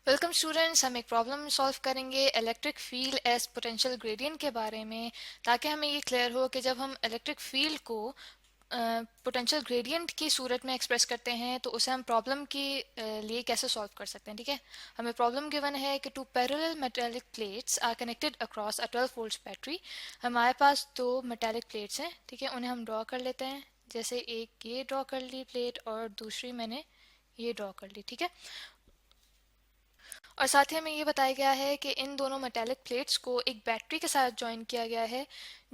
Welcome students. हम एक problem solve करेंगे electric field as potential gradient के बारे में, ताकि हमें ये क्लियर हो कि जब हम इलेक्ट्रिक फील्ड को पोटेंशियल ग्रेडियंट की सूरत में एक्सप्रेस करते हैं तो उसे हम प्रॉब्लम के लिए कैसे सॉल्व कर सकते हैं। ठीक है, हमें प्रॉब्लम गिवन है कि two parallel metallic plates are connected across a 12 volt battery. हमारे पास दो मेटालिक प्लेट्स हैं, ठीक है, उन्हें हम ड्रॉ कर लेते हैं। जैसे एक ये ड्रॉ कर ली प्लेट और दूसरी मैंने ये ड्रॉ कर ली। ठीक है, और साथ ही हमें ये बताया गया है कि इन दोनों मेटालिक प्लेट्स को एक बैटरी के साथ ज्वाइन किया गया है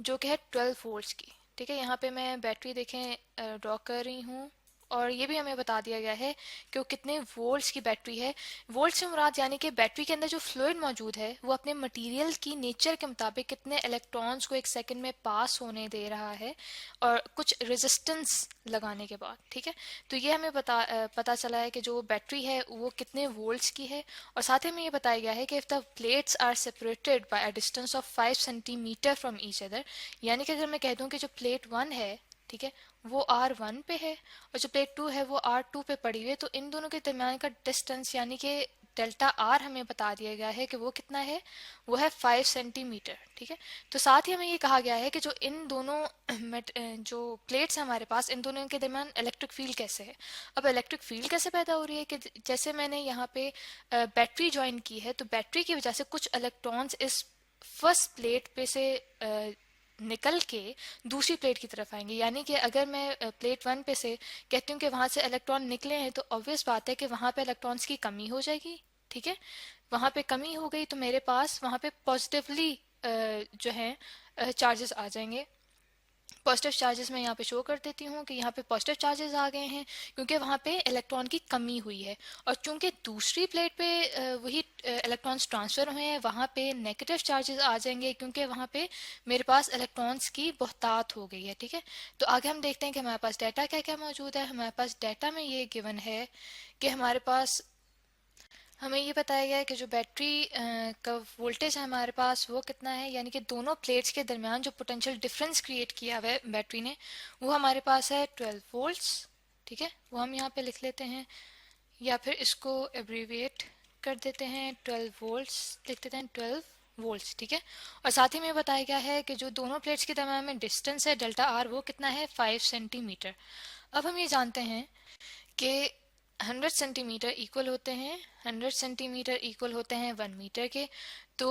जो कि है 12 वोल्ट्स की। ठीक है, यहाँ पे मैं बैटरी देखें ड्रॉ कर रही हूँ, और ये भी हमें बता दिया गया है कि वो कितने वोल्ट्स की बैटरी है। वोल्ट से मुराद यानी कि बैटरी के अंदर जो फ्लूइड मौजूद है वो अपने मटेरियल की नेचर के मुताबिक कितने इलेक्ट्रॉन्स को एक सेकंड में पास होने दे रहा है, और कुछ रेजिस्टेंस लगाने के बाद। ठीक है, तो ये हमें पता चला है कि जो बैटरी है वो कितने वोल्ट्स की है। और साथ ही में ये बताया गया है कि if the plates are separated by a distance of 5 centimetre from each other, यानी कि अगर मैं कह दूं कि जो प्लेट 1 है, ठीक है, वो R1 पे है और जो प्लेट 2 है वो R2 पे पड़ी हुई है, तो इन दोनों के दरमियान का डिस्टेंस यानी कि डेल्टा आर हमें बता दिया गया है कि वो कितना है, वो है 5 सेंटीमीटर। ठीक है, तो साथ ही हमें ये कहा गया है कि जो इन दोनों जो प्लेट्स हैं हमारे पास, इन दोनों के दरमियान इलेक्ट्रिक फील्ड कैसे है। अब इलेक्ट्रिक फील्ड कैसे पैदा हो रही है कि जैसे मैंने यहाँ पे बैटरी ज्वाइन की है, तो बैटरी की वजह से कुछ इलेक्ट्रॉन्स इस फर्स्ट प्लेट पे से निकल के दूसरी प्लेट की तरफ आएंगे। यानी कि अगर मैं प्लेट 1 पे से कहती हूँ कि वहां से इलेक्ट्रॉन निकले हैं, तो ऑब्वियस बात है कि वहां पे इलेक्ट्रॉन्स की कमी हो जाएगी। ठीक है, वहां पे कमी हो गई तो मेरे पास वहां पे पॉजिटिवली जो है चार्जेस आ जाएंगे। पॉजिटिव चार्जेस मैं यहाँ पे शो कर देती हूँ कि यहाँ पे पॉजिटिव चार्जेस आ गए हैं क्योंकि वहाँ पे इलेक्ट्रॉन की कमी हुई है। और चूंकि दूसरी प्लेट पे वही इलेक्ट्रॉन्स ट्रांसफर हुए हैं, वहाँ पे नेगेटिव चार्जेस आ जाएंगे क्योंकि वहाँ पे मेरे पास इलेक्ट्रॉन्स की बहुतात हो गई है। ठीक है, तो आगे हम देखते हैं कि हमारे पास डाटा क्या क्या मौजूद है। हमारे पास डाटा में ये गिवन है कि हमारे पास, हमें ये बताया गया है कि जो बैटरी का वोल्टेज है हमारे पास वो कितना है, यानी कि दोनों प्लेट्स के दरमियान जो पोटेंशियल डिफरेंस क्रिएट किया हुआ है बैटरी ने, वो हमारे पास है 12 वोल्ट्स। ठीक है, वो हम यहाँ पे लिख लेते हैं, या फिर इसको एब्रीविएट कर देते हैं, 12 वोल्ट्स लिख देते हैं, 12 वोल्ट्स। ठीक है, और साथ ही में बताया गया है कि जो दोनों प्लेट्स के दरमियान में डिस्टेंस है डेल्टा आर, वो कितना है, 5 सेंटीमीटर। अब हम ये जानते हैं कि 100 सेंटीमीटर इक्वल होते हैं, 100 सेंटीमीटर इक्वल होते हैं 1 मीटर के। तो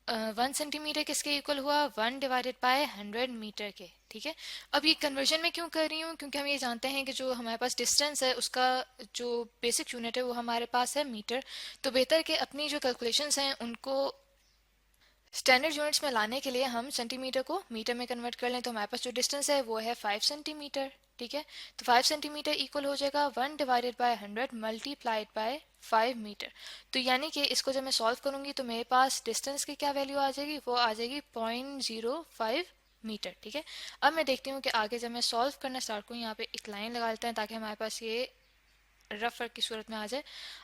1 सेंटीमीटर किसके इक्वल हुआ, 1 डिवाइडेड बाय 100 मीटर के। ठीक है, अब ये कन्वर्जन में क्यों कर रही हूँ, क्योंकि हम ये जानते हैं कि जो हमारे पास डिस्टेंस है उसका जो बेसिक यूनिट है वो हमारे पास है मीटर। तो बेहतर कि अपनी जो कैलकुलेशंस हैं उनको स्टैंडर्ड यूनिट्स में लाने के लिए हम सेंटीमीटर को मीटर में कन्वर्ट कर लें। तो हमारे पास जो डिस्टेंस है वो है 5 सेंटीमीटर। ठीक है, तो 5 सेंटीमीटर इक्वल हो जाएगा 1 divided by 100 multiplied by 5 metre. तो यानी कि इसको जब मैं सॉल्व करूंगी तो मेरे पास डिस्टेंस की क्या वैल्यू आ जाएगी, वो आ जाएगी 0.05 मीटर। ठीक है, अब मैं देखती हूँ कि आगे जब मैं सॉल्व करना स्टार्ट करूँ, यहाँ पे एक लाइन लगा लेते हैं ताकि हमारे पास ये रफ वर्क की सूरत में आ जाए।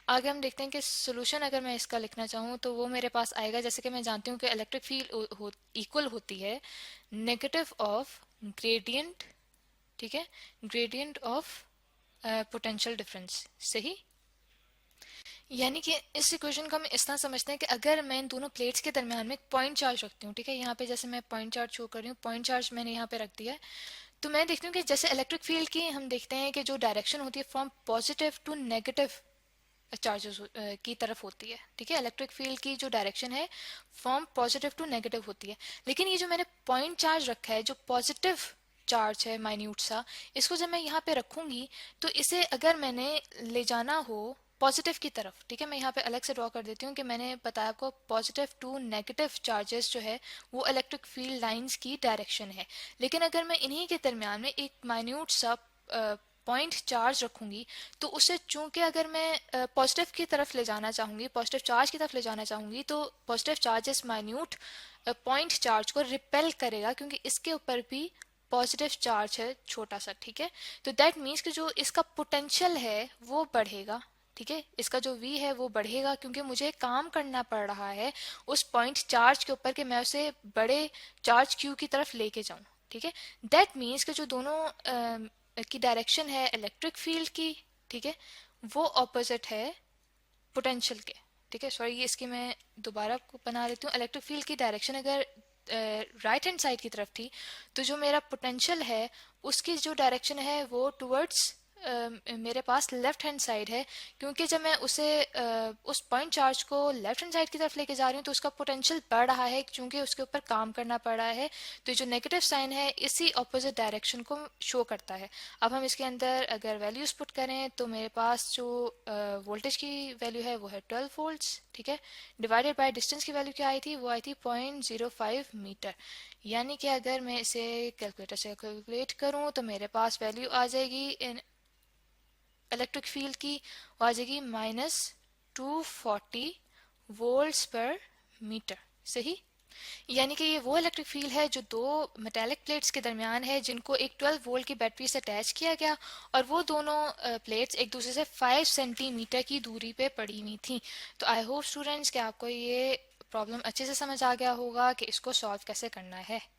आगे हम देखते हैं कि सोल्यूशन अगर मैं इसका लिखना चाहूँ तो वो मेरे पास आएगा, जैसे कि मैं जानती हूँ कि इलेक्ट्रिक फील्ड इक्वल होती है नेगेटिव ऑफ ग्रेडियंट, ठीक है, ग्रेडियंट ऑफ पोटेंशियल डिफरेंस। सही, यानी कि इस इक्वेशन को हम इस तरह समझते हैं कि अगर मैं इन दोनों प्लेट्स के दरमियान में एक पॉइंट चार्ज रखती हूँ, ठीक है, यहाँ पे जैसे मैं पॉइंट चार्ज शो कर रही हूँ, पॉइंट चार्ज मैंने यहाँ पे रख दिया है, तो मैं देखती हूँ कि जैसे इलेक्ट्रिक फील्ड की हम देखते हैं कि जो डायरेक्शन होती है from positive to negative charges की तरफ होती है। ठीक है, इलेक्ट्रिक फील्ड की जो डायरेक्शन है फ्रॉम पॉजिटिव टू नेगेटिव होती है। लेकिन ये जो मैंने पॉइंट चार्ज रखा है, जो पॉजिटिव चार्ज है माइन्यूट सा, इसको जब मैं यहाँ पे रखूंगी तो इसे अगर मैंने ले जाना हो पॉजिटिव की तरफ, ठीक है, मैं यहाँ पे अलग से ड्रॉ कर देती हूँ कि मैंने बताया आपको पॉजिटिव टू नेगेटिव चार्जेस जो है वो इलेक्ट्रिक फील्ड लाइंस की डायरेक्शन है। लेकिन अगर मैं इन्हीं के दरमियान में एक माइन्यूट सा पॉइंट चार्ज रखूंगी तो उसे चूंकि अगर मैं पॉजिटिव की तरफ ले जाना चाहूंगी, पॉजिटिव चार्ज की तरफ ले जाना चाहूंगी, तो पॉजिटिव चार्ज इस माइन्यूट पॉइंट चार्ज को रिपेल करेगा क्योंकि इसके ऊपर भी पॉजिटिव चार्ज है छोटा सा। ठीक है, तो दैट मीन्स कि जो इसका पोटेंशियल है वो बढ़ेगा। ठीक है, इसका जो v है वो बढ़ेगा क्योंकि मुझे काम करना पड़ रहा है उस पॉइंट चार्ज के ऊपर कि मैं उसे बड़े चार्ज q की तरफ लेके जाऊं। ठीक है, दैट मीन्स कि जो दोनों की डायरेक्शन है इलेक्ट्रिक फील्ड की, ठीक है, वो ऑपोजिट है पोटेंशियल के। ठीक है, सॉरी, ये इसकी मैं दोबारा आपको बना लेती हूँ। इलेक्ट्रिक फील्ड की डायरेक्शन अगर राइट हैंड साइड की तरफ थी, तो जो मेरा पोटेंशियल है उसकी जो डायरेक्शन है वो टुवर्ड्स मेरे पास लेफ्ट हैंड साइड है, क्योंकि जब मैं उसे उस पॉइंट चार्ज को लेफ्ट हैंड साइड की तरफ लेके जा रही हूँ तो उसका पोटेंशियल बढ़ रहा है, क्योंकि उसके ऊपर काम करना पड़ रहा है। तो जो नेगेटिव साइन है इसी ऑपोजिट डायरेक्शन को शो करता है। अब हम इसके अंदर अगर वैल्यूज पुट करें तो मेरे पास जो वोल्टेज की वैल्यू है वो है 12 वोल्ट्स, ठीक है, डिवाइडेड बाय डिस्टेंस की वैल्यू क्या आई थी, वो आई थी 0.05 मीटर। यानी कि अगर मैं इसे कैलकुलेटर से कैलकुलेट करूं तो मेरे पास वैल्यू आ जाएगी इन इलेक्ट्रिक फील्ड की, वो आ जाएगी -240 वोल्ट्स पर मीटर। सही। यानी कि ये वो इलेक्ट्रिक फील्ड है जो दो मेटेलिक प्लेट्स के दरमियान है, जिनको एक 12 वोल्ट की बैटरी से अटैच किया गया, और वो दोनों प्लेट्स एक दूसरे से 5 सेंटीमीटर की दूरी पे पड़ी हुई थी। तो आई होप स्टूडेंट्स कि आपको ये प्रॉब्लम अच्छे से समझ आ गया होगा कि इसको सॉल्व कैसे करना है।